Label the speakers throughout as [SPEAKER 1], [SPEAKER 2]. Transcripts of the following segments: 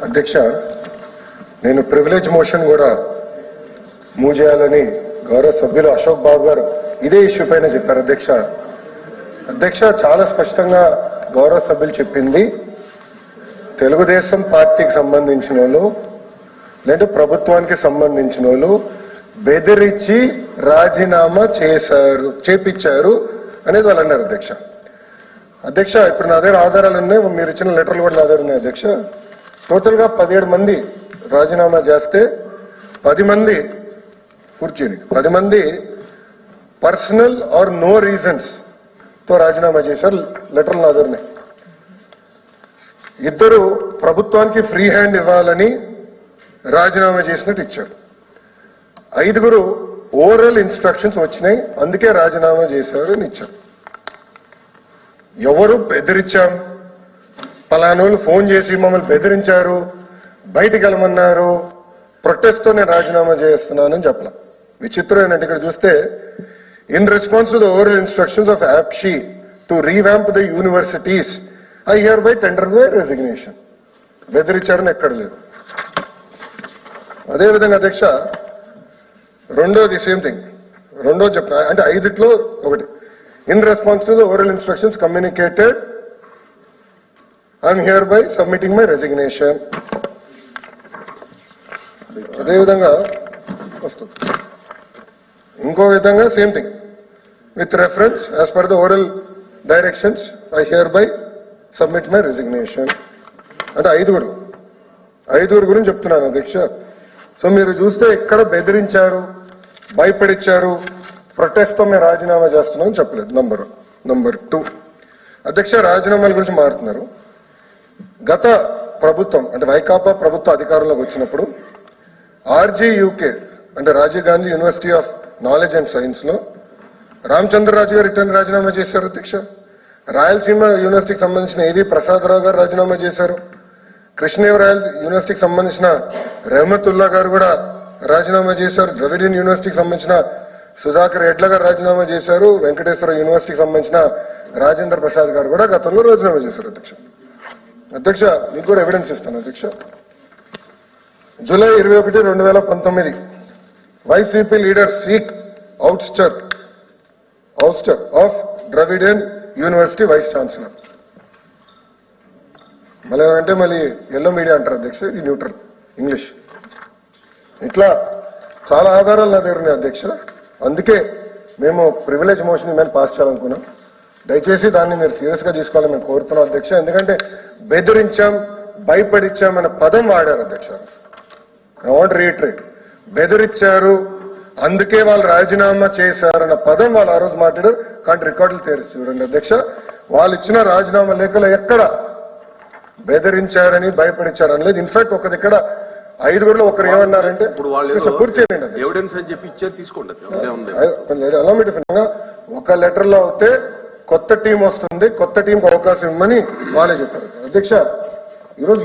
[SPEAKER 1] అధ్యక్ష, నేను privilege motion కూడా మూవ్ చేయాలని గౌరవ సభ్యులు అశోక్ బాబు గారు ఇదే ఇష్యూ పైన చెప్పారు. అధ్యక్ష చాలా స్పష్టంగా గౌరవ సభ్యులు చెప్పింది, తెలుగుదేశం పార్టీకి సంబంధించిన వాళ్ళు లేదా ప్రభుత్వానికి సంబంధించిన వాళ్ళు బెదిరించి రాజీనామా చేపించారు అనేది వాళ్ళు అన్నారు. అధ్యక్ష ఇప్పుడు నా దగ్గర ఆధారాలు ఉన్నాయి, మీరు ఇచ్చిన లెటర్లు కూడా నా దగ్గర ఉన్నాయి. అధ్యక్ష టోటల్ గా 17 మంది రాజీనామా చేస్తే 10 మంది కూర్చొని 10 మంది పర్సనల్ ఆర్ నో రీజన్స్ తో రాజీనామా చేశారు. లెటర్లు నా దగ్గర ఉన్నాయి. 2 ప్రభుత్వానికి ఫ్రీ హ్యాండ్ ఇవ్వాలని రాజీనామా చేసినట్టు ఇచ్చారు. 5 ఓరల్ ఇన్స్ట్రక్షన్స్ వచ్చినాయి, అందుకే రాజీనామా చేశారు అని ఇచ్చారు. ఎవరు బెదిరించాం, పలానోళ్ళు ఫోన్ చేసి మమ్మల్ని బెదిరించారు, బయటికి వెళ్ళమన్నారు, ప్రొటెస్ట్ తో నేను రాజీనామా చేస్తున్నానని చెప్పలా. విచిత్రం ఏంటంటే ఇక్కడ చూస్తే in response to the oral instructions of APSCHE to revamp the universities I hereby tender by resignation. బెదిరించారని ఎక్కడ లేదు. అదేవిధంగా అధ్యక్ష రెండోది సేమ్ థింగ్, రెండోది చెప్తా అంటే 5లో ఒకటి in response to the oral instructions communicated I'm here by submitting my resignation. అదేవిధంగా వస్తుంది ఇంకో విధంగా same thing with reference as per the oral directions I here by submit my resignation. అంటే 5 గురించి చెప్తున్నాను అధ్యక్ష. సో మీరు చూస్తే ఎక్కడ బెదిరించారు, భయపడిచ్చారు, ప్రొటెస్ట్ తో మేము రాజీనామా చేస్తున్నామని చెప్పలేదు. నంబర్ 2 అధ్యక్ష రాజీనామాల గురించి మాట్లాడుతున్నారు. గత ప్రభుత్వం అంటే వైకాపా ప్రభుత్వ అధికారంలోకి వచ్చినప్పుడు RGUK అంటే Rajiv Gandhi university of knowledge and science లో రామచంద్రరాజు గారు రిటర్న్ రాజీనామా చేశారు. అధ్యక్ష రాయలసీమ యూనివర్సిటీకి సంబంధించిన ఏవి ప్రసాదరావు గారు రాజీనామా చేశారు. కృష్ణదేవరాయల్ యూనివర్సిటీకి సంబంధించిన రెహమతుల్లా గారు కూడా రాజీనామా చేశారు. ద్రవిడియన్ యూనివర్సిటీకి సంబంధించిన సుధాకర్ ఎడ్ల గారు రాజీనామా చేశారు. వెంకటేశ్వర యూనివర్సిటీకి సంబంధించిన రాజేంద్ర ప్రసాద్ గారు కూడా గతంలో రాజీనామా చేశారు. అధ్యక్ష మీకు కూడా ఎవిడెన్స్ ఇస్తాను. అధ్యక్ష July 21, 2019 YCP leader seek ouster of Dravidian university vice chancellor. మళ్ళీ ఏమంటే మళ్ళీ ఎల్లో మీడియా అంటారు అధ్యక్ష, ఇది న్యూట్రల్ ఇంగ్లీష్. ఇట్లా చాలా ఆధారాలు నా దగ్గర ఉన్నాయి అధ్యక్ష. అందుకే మేము ప్రివిలేజ్ మోషన్ మీద పాస్ చేయాలనుకున్నాం. దయచేసి దాన్ని మీరు సీరియస్ గా తీసుకోవాలని మేము కోరుతున్నాం అధ్యక్ష. ఎందుకంటే బెదిరించాం, భయపడిచ్చాం అనే పదం వాడారు అధ్యక్ష. ఐ వాంట్ రీట్రేట్, బెదిరించారు అందుకే వాళ్ళు రాజీనామా చేశారన్న పదం వాళ్ళు ఆ రోజు మాట్లాడారు. కానీ రికార్డులు తెరిచి చూడండి అధ్యక్ష, వాళ్ళు ఇచ్చిన రాజీనామా లేఖలో ఎక్కడ బెదిరించారని భయపడిచ్చారని లేదు. ఇన్ఫాక్ట్ ఒక దగ్గర 5 ఒకరు ఏమన్నారంటే ఒక లెటర్ లో అయితే కొత్త టీం వస్తుంది, కొత్త టీంకి అవకాశం ఇవ్వమని వాళ్ళే చెప్పారు. అధ్యక్ష ఈరోజు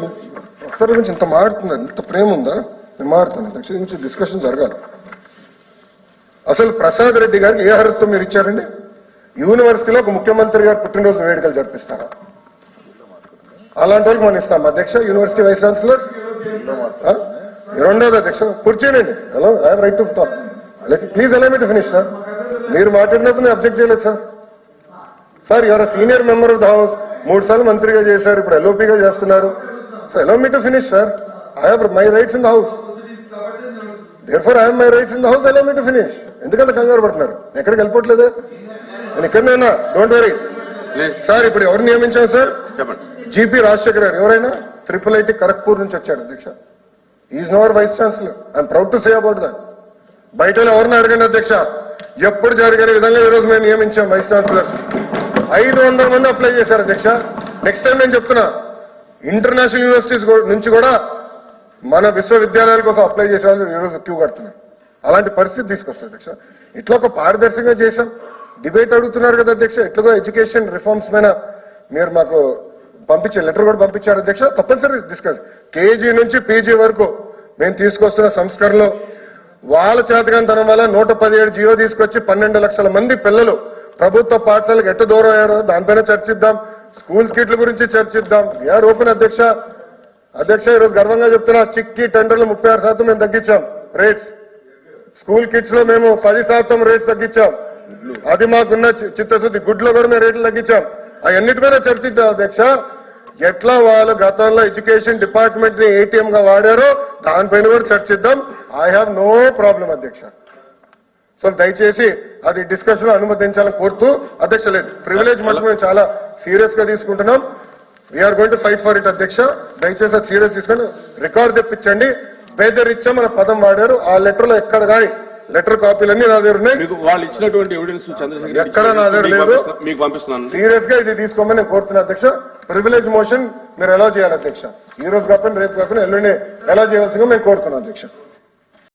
[SPEAKER 1] ఒకసారి గురించి ఇంత మాట్లాడుతున్నారు, ఇంత ప్రేమ ఉందా? నేను మాట్లాడుతాను అధ్యక్ష, నుంచి డిస్కషన్ జరగాలి. అసలు ప్రసాద్ రెడ్డి గారికి ఏ అర్హతతో మీరు ఇచ్చారండి? యూనివర్సిటీలో ఒక ముఖ్యమంత్రి గారు పుట్టినరోజు వేడుకలు జరిపిస్తారా? అలాంటి వాళ్ళకి మనం ఇస్తాం అధ్యక్ష యూనివర్సిటీ వైస్ ఛాన్సలర్. రెండోది అధ్యక్ష కూర్చోనండి. Hello, I have right to talk. Please allow me to finish sir. మీరు మాట్లాడినప్పుడు నేను అబ్జెక్ట్ చేయలేదు సార్. Sir your senior member of the house, 3 సార్లు మంత్రిగా చేశారు, ఇప్పుడు LOPగా చేస్తున్నారు. So allow me to finish sir. I have my rights in the house. Therefore I have my rights in the house. Allow me to finish. ఎందుకంటే కంగారు పడుతున్నారు? ఎక్కడికి వెళ్ళిపోవట్లేదు, నేను ఇక్కడనైనా. Don't worry sir. ఇప్పుడు ఎవరు నియమించారు సార్? GP రాజశేఖర్ గారు. ఎవరైనా IIIT ఖరగ్పూర్ నుంచి వచ్చాడు అధ్యక్ష. Is our vice chancellor. I'm proud to say about that. బయట ఎవరిని అడగండి అధ్యక్ష, ఎప్పుడు జరిగిన విధంగా ఈ రోజు మేము నియమించాం వైస్ ఛాన్సలర్స్. 500 మంది అప్లై చేశారు అధ్యక్ష. నెక్స్ట్ టైం నేను చెప్తున్నా, ఇంటర్నేషనల్ యూనివర్సిటీస్ నుంచి కూడా మన విశ్వవిద్యాలయాల కోసం అప్లై చేసే వాళ్ళు ఈరోజు క్యూ కడుతున్నారు. అలాంటి పరిస్థితి తీసుకొస్తుంది అధ్యక్ష. ఇట్లా ఒక పారదర్శకంగా చేశాం. డిబేట్ అడుగుతున్నారు కదా అధ్యక్ష, ఎట్లాగో ఎడ్యుకేషన్ రిఫార్మ్స్ పైన మీరు మాకు పంపించే లెటర్ కూడా పంపించారు అధ్యక్ష. తప్పనిసరి డిస్కస్ KG నుంచి PG వరకు మేము తీసుకొస్తున్న సంస్కరణలో వాళ్ళ చేతకాంతనం వల్ల 117 జియో తీసుకొచ్చి 12 లక్షల మంది పిల్లలు ప్రభుత్వ పాఠశాలకు ఎట్టు దూరం అయ్యారో దానిపైన చర్చిద్దాం. స్కూల్ కిట్ల గురించి చర్చిద్దాం. వీఆర్ ఓపెన్ అధ్యక్ష. అధ్యక్ష ఈరోజు గర్వంగా చెప్తున్నా, చిక్కి టెండర్లు 36% మేము తగ్గించాం రేట్స్. స్కూల్ కిట్స్ లో మేము 10% రేట్స్ తగ్గించాం. అది మాకున్న చిత్తశుద్ధి. గుడ్లో కూడా మేము రేట్లు తగ్గించాం. అవన్నిటి మీద చర్చించాం అధ్యక్ష. ఎట్లా వాళ్ళు గతంలో ఎడ్యుకేషన్ డిపార్ట్మెంట్ ని ఏటీఎం గా వాడారో దానిపైన కూడా చర్చిద్దాం. ఐ హావ్ నో ప్రాబ్లం అధ్యక్ష. సో దయచేసి అది డిస్కషన్ లో అనుమతించాలని కోరుతూ అధ్యక్ష, లేదు ప్రివిలేజ్ మటుకు మేము చాలా సీరియస్ గా తీసుకుంటున్నాం. We're going to fight for it అధ్యక్ష. దయచేసి అది సీరియస్ తీసుకొని రికార్డు తెప్పించండి. బేదరిచ్చా మన పదం వాడారు. ఆ లెటర్ లో ఎక్కడ కానీ లెటర్ కాపీలన్నీ నా దగ్గర ఉన్నాయి.
[SPEAKER 2] వాళ్ళు ఇచ్చినటువంటి ఎవిడెన్స్ చంద్రశేఖర్
[SPEAKER 1] ఎక్కడ నా దగ్గర లేదు.
[SPEAKER 2] మీకు పంపిస్తున్నాను.
[SPEAKER 1] సీరియస్ గా ఇది తీసుకోమని నేను కోరుతున్నా అధ్యక్ష. ప్రివిలేజ్ మోషన్ మీరు ఎలా చేయాలి అధ్యక్ష? ఈ రోజు కాకుండా రేపు కాకుండా ఎల్లుండి ఎలా చేయవలసిందో మేము కోరుతున్నాం అధ్యక్ష.